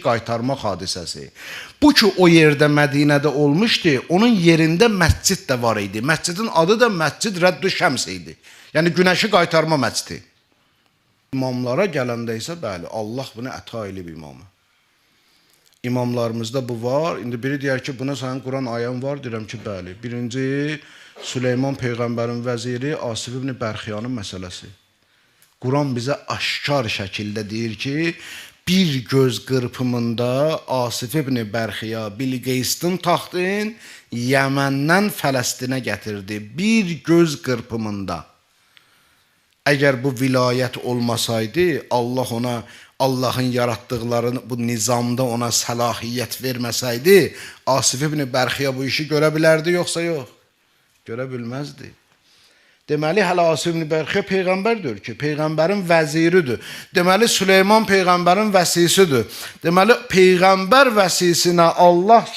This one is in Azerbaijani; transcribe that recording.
qaytarmaq hadisəsi. Bu ki o yerdə Mədinədə olmuşdu, onun yerində məscid də var idi. Məscidin adı da Məscid Rəddü Şəms idi. Yəni günəşi qaytarma məscidi. İmamlara gələndə isə bəli, Allah bunu əta elib imamı. İmamlarımızda bu var. İndi biri deyər ki, buna sənin Quran ayən var. Deyirəm ki, bəli. Birinci, Süleyman Peyğəmbərin vəziri Asif ibn Bərxiyanın məsələsi. Quran bizə aşkar şəkildə deyir ki, bir göz qırpımında Asif ibn Bərxiya Bilqeystin taxtın Yəməndən Fələstinə gətirdi. Bir göz qırpımında. Əgər bu vilayət olmasaydı, Allah ona, Allahın yaratdıqlarını bu nizamda ona səlahiyyət verməsəydi, Asif ibn Bərxiya bu işi görə bilərdi, yoxsa yox? Görə bilməzdi. Deməli, hələ Asif ibn Bərxiya Peyğəmbərdir ki, Peyğəmbərin vəziridir. Deməli, Süleyman Peyğəmbərin vəsisidir. Deməli, Peyğəmbər vəsisinə Allah